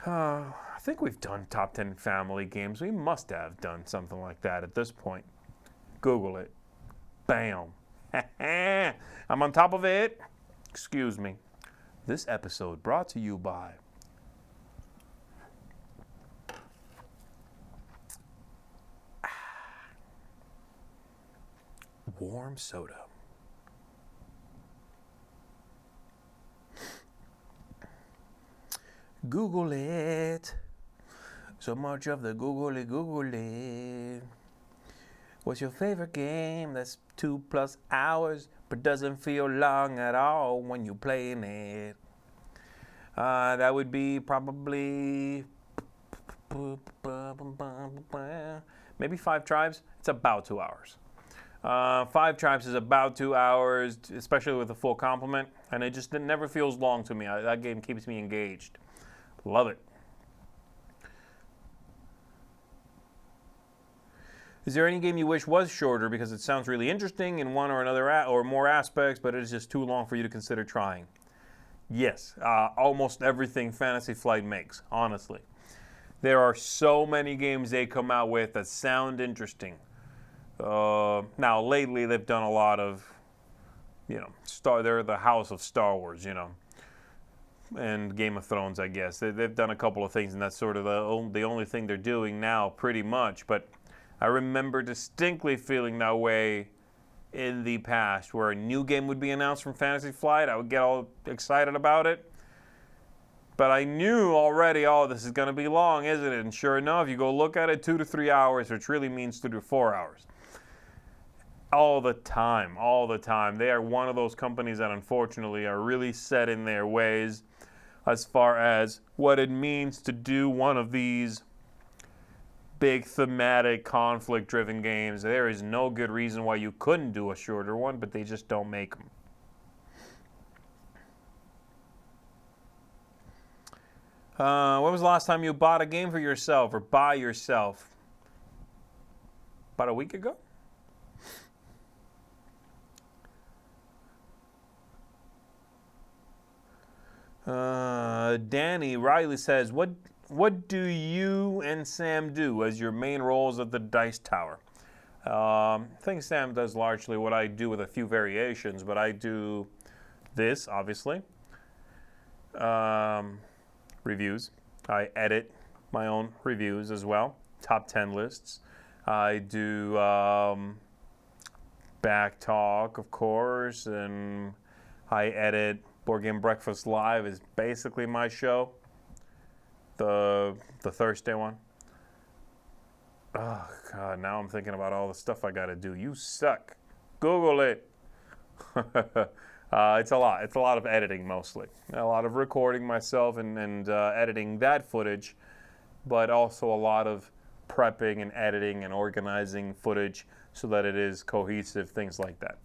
Speaker 1: I think we've done top 10 family games. We must have done something like that at this point. Google it. Bam. I'm on top of it. Excuse me. This episode brought to you by warm soda. Google it. So much of the Google it. What's your favorite game that's 2+ hours but doesn't feel long at all when you're playing it? That would be probably maybe 5 Tribes. It's about 2 hours. Five Tribes is about 2 hours, especially with a full complement, and it never feels long to me. That game keeps me engaged. Love it. Is there any game you wish was shorter because it sounds really interesting in one or another or more aspects, but it is just too long for you to consider trying? Yes, almost everything Fantasy Flight makes, honestly. There are so many games they come out with that sound interesting. Now, lately they've done a lot of, they're the house of Star Wars, and Game of Thrones, I guess. They've done a couple of things, and that's sort of the only thing they're doing now, pretty much. But I remember distinctly feeling that way in the past, where a new game would be announced from Fantasy Flight. I would get all excited about it. But I knew already, this is going to be long, isn't it? And sure enough, you go look at it, 2 to 3 hours, which really means 2 to 4 hours. All the time. They are one of those companies that unfortunately are really set in their ways as far as what it means to do one of these big thematic conflict-driven games. There is no good reason why you couldn't do a shorter one, but they just don't make them. When was the last time you bought a game for yourself or by yourself? About a week ago? Danny Riley says, what do you and Sam do as your main roles at the Dice Tower? I think Sam does largely what I do with a few variations, but I do this, obviously. Reviews. I edit my own reviews as well. Top 10 lists. I do back talk, of course, and I edit Board Game Breakfast Live is basically my show. The Thursday one. Oh, God, now I'm thinking about all the stuff I got to do. You suck. Google it. It's a lot. It's a lot of editing, mostly. A lot of recording myself and editing that footage, but also a lot of prepping and editing and organizing footage so that it is cohesive, things like that.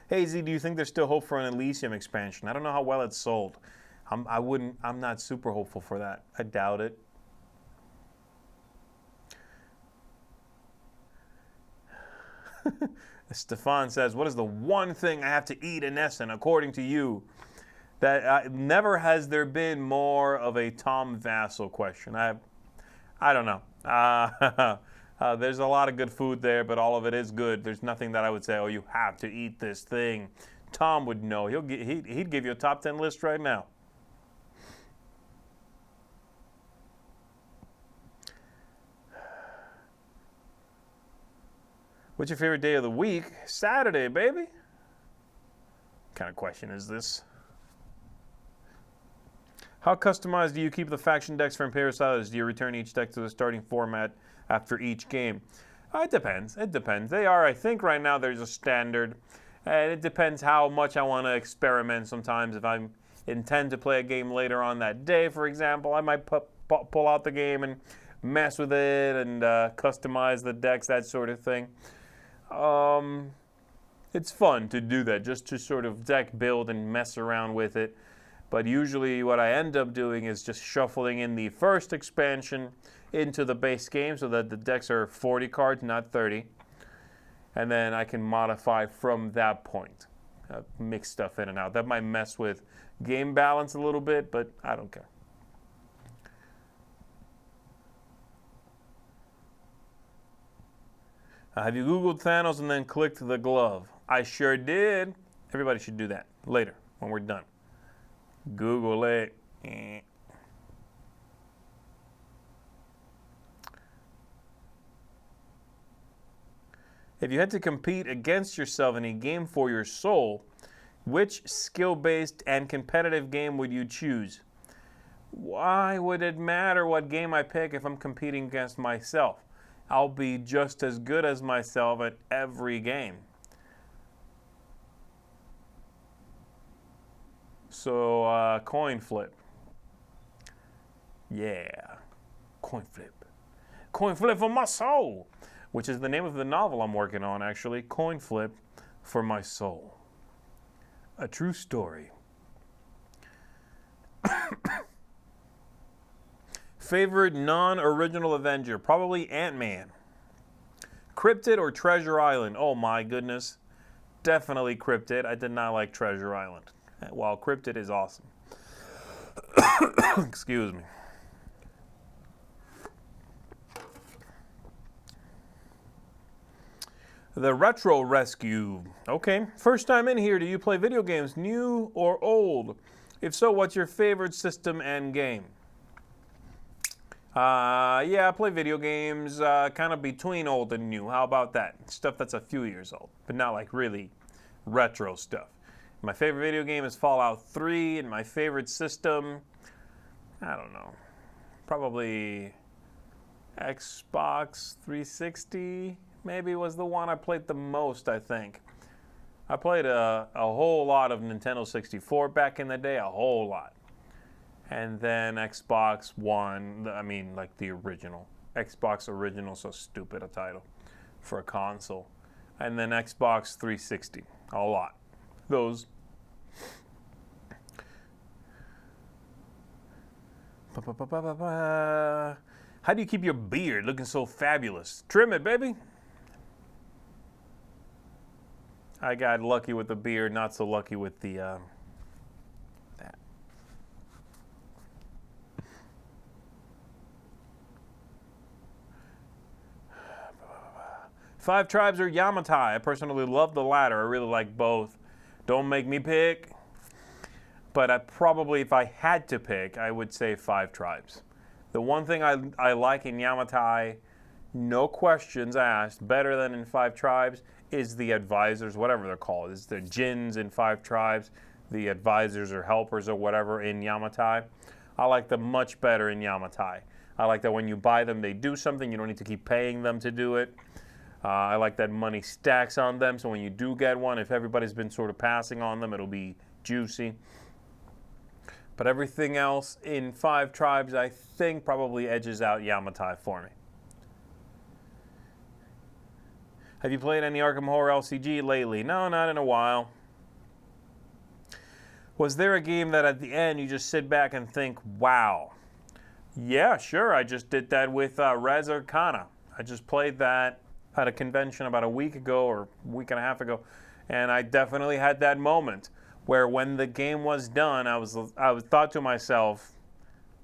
Speaker 1: Hey Z, do you think there's still hope for an Elysium expansion? I don't know how well it's sold. I'm not super hopeful for that. I doubt it. Stefan says, what is the one thing I have to eat in Essen, according to you? That never has there been more of a Tom Vassal question. I don't know. There's a lot of good food there, but all of it is good. There's nothing that I would say, you have to eat this thing. Tom would know. He'd give you a top 10 list right now. What's your favorite day of the week? Saturday, baby. What kind of question is this? How customized do you keep the faction decks for Imperial Sailors? Do you return each deck to the starting format after each game? It depends. They are, I think right now there's a standard. And it depends how much I want to experiment sometimes. If I intend to play a game later on that day, for example, I might pull out the game and mess with it and customize the decks, that sort of thing. It's fun to do that, just to sort of deck build and mess around with it. But usually what I end up doing is just shuffling in the first expansion into the base game so that the decks are 40 cards, not 30. And then I can modify from that point, mix stuff in and out. That might mess with game balance a little bit, but I don't care. Have you Googled Thanos and then clicked the glove? I sure did. Everybody should do that later when we're done. Google it. If you had to compete against yourself in a game for your soul, which skill-based and competitive game would you choose? Why would it matter what game I pick if I'm competing against myself? I'll be just as good as myself at every game. So, coin flip. Yeah. Coin flip. Coin flip for my soul, which is the name of the novel I'm working on, actually. Coin flip for my soul. A true story. Favorite non-original Avenger? Probably Ant-Man. Cryptid or Treasure Island? Oh my goodness. Definitely Cryptid. I did not like Treasure Island. While Cryptid is awesome. Excuse me. The Retro Rescue. Okay. First time in here, do you play video games, new or old? If so, what's your favorite system and game? Yeah, I play video games kind of between old and new. How about that? Stuff that's a few years old, but not like really retro stuff. My favorite video game is Fallout 3, and my favorite system, I don't know, probably Xbox 360 maybe was the one I played the most, I think. I played a whole lot of Nintendo 64 back in the day, a whole lot. And then Xbox One, I mean, like the original. Xbox original, so stupid a title for a console. And then Xbox 360, a lot. Those. How do you keep your beard looking so fabulous? Trim it, baby. I got lucky with the beard, not so lucky with the that. Five Tribes or Yamatai? I personally love the latter. I really like both. Don't make me pick. But I probably, if I had to pick, I would say Five Tribes. The one thing I like in Yamatai, no questions asked, better than in Five Tribes, is the advisors, whatever they're called. It's the djinns in Five Tribes, the advisors or helpers or whatever in Yamatai. I like them much better in Yamatai. I like that when you buy them, they do something. You don't need to keep paying them to do it. I like that money stacks on them, so when you do get one, if everybody's been sort of passing on them, it'll be juicy. But everything else in Five Tribes, I think, probably edges out Yamatai for me. Have you played any Arkham Horror LCG lately? No, not in a while. Was there a game that at the end you just sit back and think, wow? Yeah, sure. I just did that with Res Arcana. I just played that at a convention about a week ago or a week and a half ago, and I definitely had that moment where when the game was done, I thought to myself,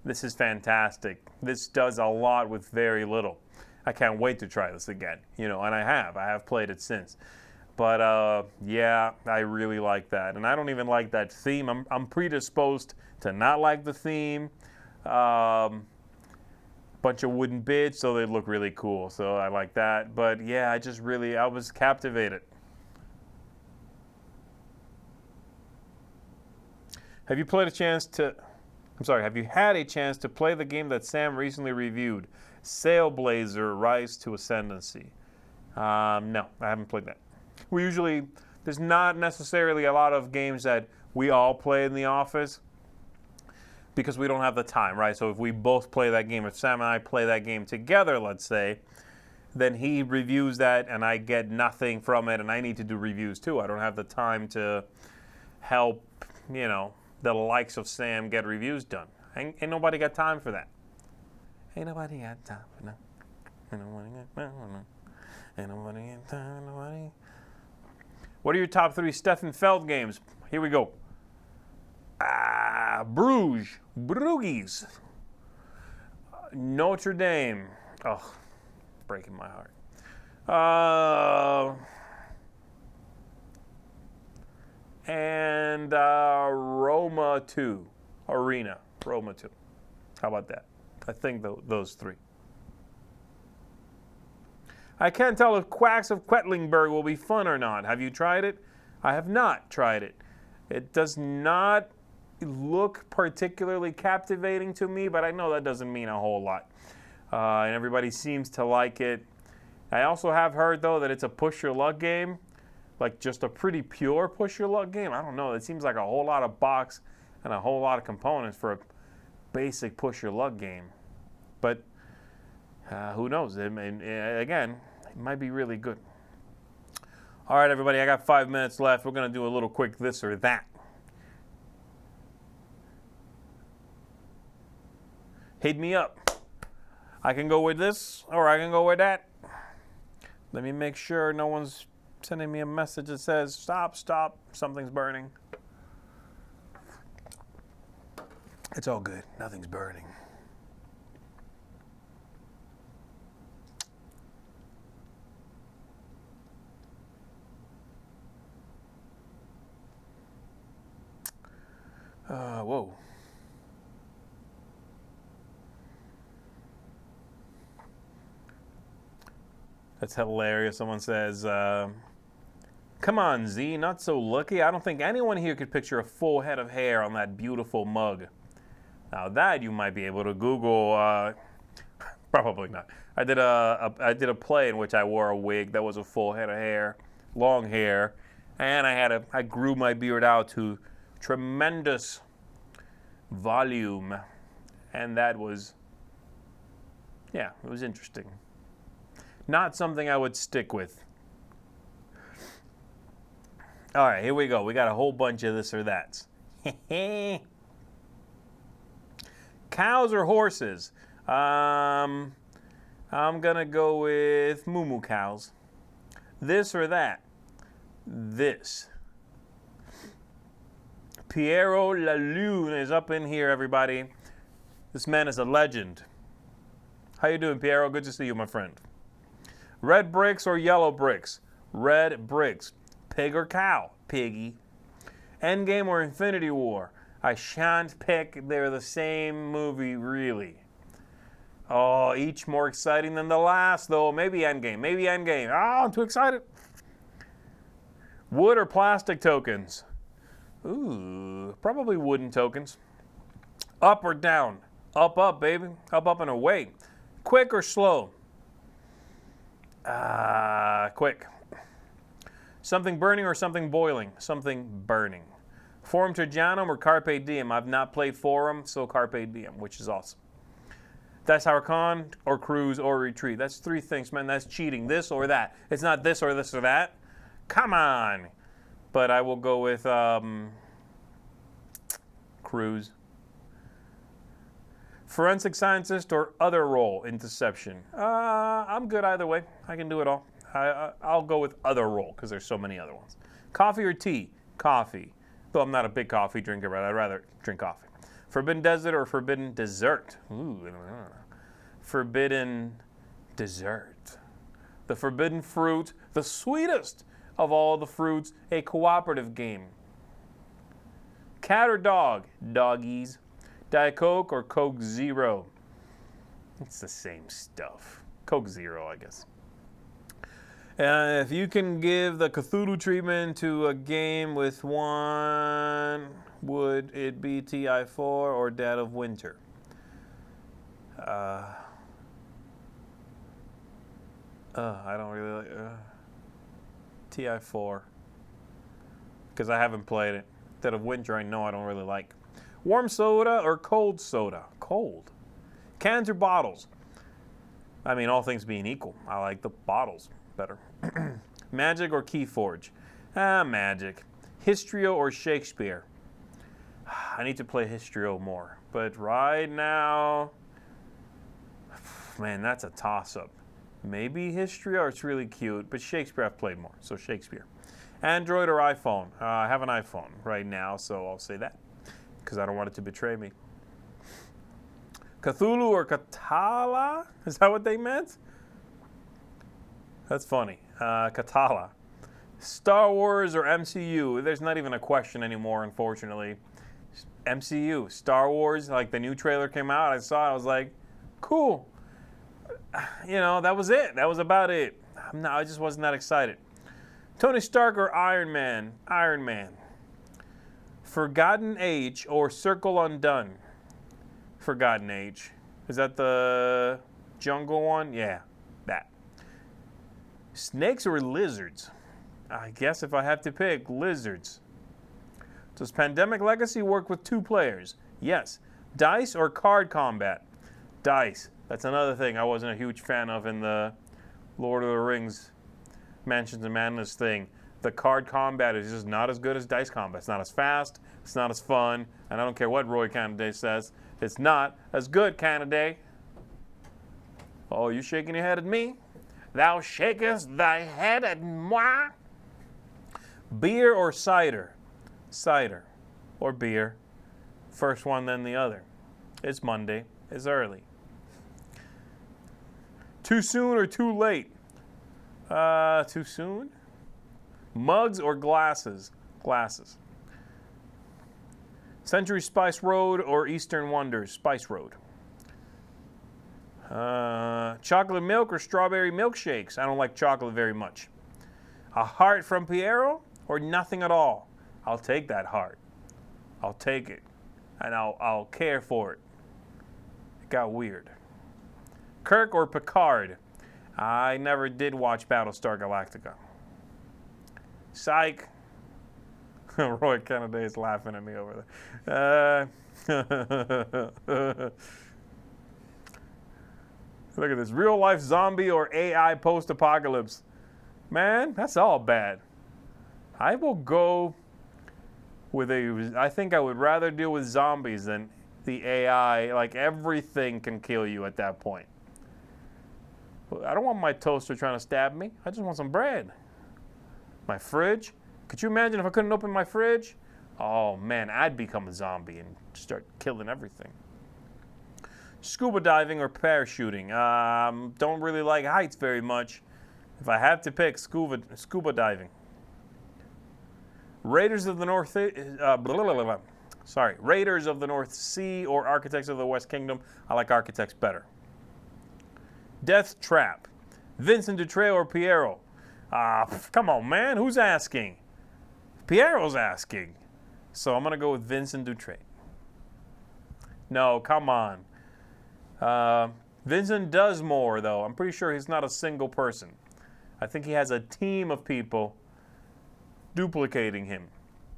Speaker 1: this is fantastic. This does a lot with very little. I can't wait to try this again, and I have played it since. But yeah, I really like that, and I don't even like that theme. I'm predisposed to not like the theme. Bunch of wooden bits, so they look really cool. So I like that. But yeah, I was captivated. Have you had a chance to play the game that Sam recently reviewed, Sailblazer: Rise to Ascendancy? No, I haven't played that. There's not necessarily a lot of games that we all play in the office because we don't have the time, right? So if we both play that game, if Sam and I play that game together, let's say, then he reviews that and I get nothing from it and I need to do reviews too. I don't have the time to help, the likes of Sam get reviews done. Ain't nobody got time for that. Ain't nobody got time for that. Ain't nobody got time for that. Ain't nobody got time for nobody. What are your top 3 Stefan Feld games? Here we go. Bruges. Notre Dame. Oh, breaking my heart. And Roma 2. Arena. Roma 2. How about that? I think those 3. I can't tell if Quacks of Quedlinburg will be fun or not. Have you tried it? I have not tried it. It does not look particularly captivating to me, but I know that doesn't mean a whole lot. And everybody seems to like it. I also have heard, though, that it's a push-your-luck game, like just a pretty pure push-your-luck game. I don't know. It seems like a whole lot of box and a whole lot of components for basic push your luck game. But who knows? I mean, again, it might be really good. All right, everybody, I got 5 minutes left. We're going to do a little quick this or that. Hit me up. I can go with this or I can go with that. Let me make sure no one's sending me a message that says, stop, stop, something's burning. It's all good. Nothing's burning. Whoa. That's hilarious. Someone says, come on, Z, not so lucky. I don't think anyone here could picture a full head of hair on that beautiful mug. Now that you might be able to Google, probably not. I did a play in which I wore a wig that was a full head of hair, long hair, and I grew my beard out to tremendous volume, and that was, yeah, it was interesting. Not something I would stick with. All right, here we go. We got a whole bunch of this or that. Cows or horses? I'm gonna go with moo cows. This or that? This. Piero Lalune is up in here, everybody. This man is a legend. How you doing, Piero? Good to see you, my friend. Red bricks or yellow bricks? Red bricks. Pig or cow? Piggy. Endgame or Infinity War? I shan't pick. They're the same movie, really. Oh, each more exciting than the last, though. Maybe Endgame. Maybe Endgame. Oh, I'm too excited. Wood or plastic tokens? Ooh, probably wooden tokens. Up or down? Up, up, baby. Up, up, and away. Quick or slow? Quick. Something burning or something boiling? Something burning. Forum Trajanum or Carpe Diem? I've not played Forum, so Carpe Diem, which is awesome. That's our con or cruise or retreat. That's three things, man. That's cheating. This or that. It's not this or that. Come on. But I will go with cruise. Forensic scientist or other role in deception? I'm good either way. I can do it all. I'll go with other role because there's so many other ones. Coffee or tea? Coffee. Though I'm not a big coffee drinker, but I'd rather drink coffee. Forbidden desert or forbidden dessert? Ooh, I don't know. Forbidden dessert. The forbidden fruit, the sweetest of all the fruits, a cooperative game. Cat or dog? Doggies. Diet Coke or Coke Zero? It's the same stuff. Coke Zero, I guess. If you can give the Cthulhu treatment to a game with one, would it be TI4 or Dead of Winter? I don't really like TI4 because I haven't played it. Dead of Winter, I know I don't really like. Warm soda or cold soda? Cold. Cans or bottles? I mean, all things being equal, I like the bottles better. Magic or Keyforge? Magic. Histrio or Shakespeare? I need to play Histrio more. But right now, man, that's a toss-up. Maybe Histrio, it's really cute, but Shakespeare I've played more, so Shakespeare. Android or iPhone? I have an iPhone right now, so I'll say that, because I don't want it to betray me. Cthulhu or Katala? Is that what they meant? That's funny. Katala. Star Wars or MCU? There's not even a question anymore, unfortunately. MCU. Star Wars, like the new trailer came out, I saw it, I was like, cool. You know, that was it. That was about it. I just wasn't that excited. Tony Stark or Iron Man? Iron Man. Forgotten Age or Circle Undone? Forgotten Age. Is that the jungle one? Yeah, that. Snakes or lizards? I guess if I have to pick, lizards. Does Pandemic Legacy work with 2 players? Yes. Dice or card combat? Dice. That's another thing I wasn't a huge fan of in the Lord of the Rings Mansions of Madness thing. The card combat is just not as good as dice combat. It's not as fast. It's not as fun. And I don't care what Roy Canaday says. It's not as good, Canaday. Oh, you shaking your head at me? Thou shakest thy head at moi? Beer or cider? Cider. Or beer. First one, then the other. It's Monday. It's early. Too soon or too late? Too soon? Mugs or glasses? Glasses. Century Spice Road or Eastern Wonders? Spice Road. Chocolate milk or strawberry milkshakes? I don't like chocolate very much. A heart from Piero or nothing at all? I'll take that heart. I'll take it. And I'll care for it. It got weird. Kirk or Picard? I never did watch Battlestar Galactica. Psych. Roy Kennedy is laughing at me over there. Look at this. Real life zombie or AI post-apocalypse? Man, that's all bad. I will go with I think I would rather deal with zombies than the AI. Like, everything can kill you at that point. I don't want my toaster trying to stab me. I just want some bread. My fridge. Could you imagine if I couldn't open my fridge? Oh, man, I'd become a zombie and start killing everything. Scuba diving or parachuting? Don't really like heights very much. If I had to pick, scuba diving. Raiders of the North Sea or Architects of the West Kingdom? I like Architects better. Death Trap. Vincent Dutray or Piero? Come on, man. Who's asking? Piero's asking. So I'm going to go with Vincent Dutray. No, come on. Vincent does more, though. I'm pretty sure he's not a single person. I think he has a team of people duplicating him.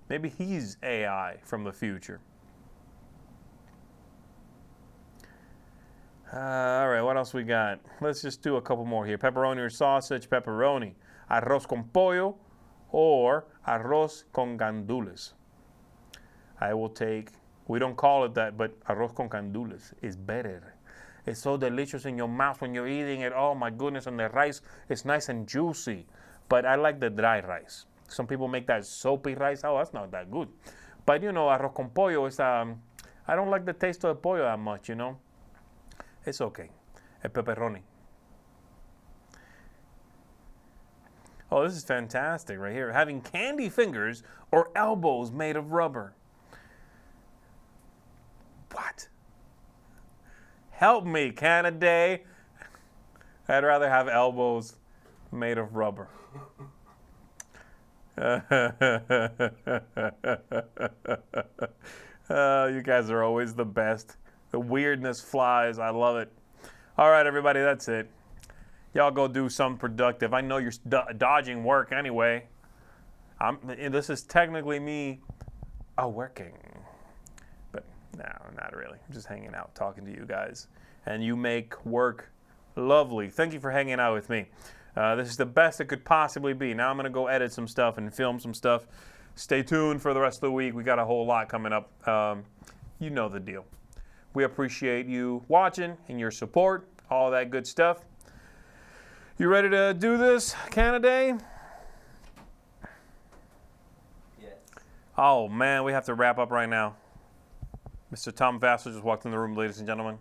Speaker 1: Maybe he's AI from the future. All right, what else we got? Let's just do a couple more here. Pepperoni or sausage? Pepperoni. Arroz con pollo or arroz con gandules? I will take, we don't call it that, but arroz con gandules is better. It's so delicious in your mouth when you're eating it. Oh my goodness, and the rice is nice and juicy. But I like the dry rice. Some people make that soapy rice. Oh, that's not that good. But you know, arroz con pollo is, I don't like the taste of the pollo that much, you know. It's okay. El pepperoni. Oh, this is fantastic right here. Having candy fingers or elbows made of rubber. What? Help me, Canaday. I'd rather have elbows made of rubber. You guys are always the best. The weirdness flies. I love it. All right, everybody, that's it. Y'all go do something productive. I know you're dodging work anyway. This is technically me working. But no, not really. I'm just hanging out, talking to you guys. And you make work lovely. Thank you for hanging out with me. This is the best it could possibly be. Now I'm going to go edit some stuff and film some stuff. Stay tuned for the rest of the week. We got a whole lot coming up. You know the deal. We appreciate you watching and your support, all that good stuff. You ready to do this, Canaday?
Speaker 2: Yes.
Speaker 1: Oh, man, we have to wrap up right now. Mr. Tom Vassar just walked in the room, ladies and gentlemen.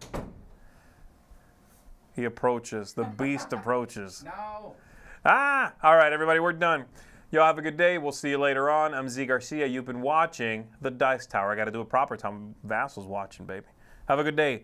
Speaker 1: He approaches. The beast approaches.
Speaker 2: No.
Speaker 1: All right, everybody, we're done. Y'all have a good day. We'll see you later on. I'm Z Garcia. You've been watching The Dice Tower. I got to do it proper. Tom Vassal's watching, baby. Have a good day.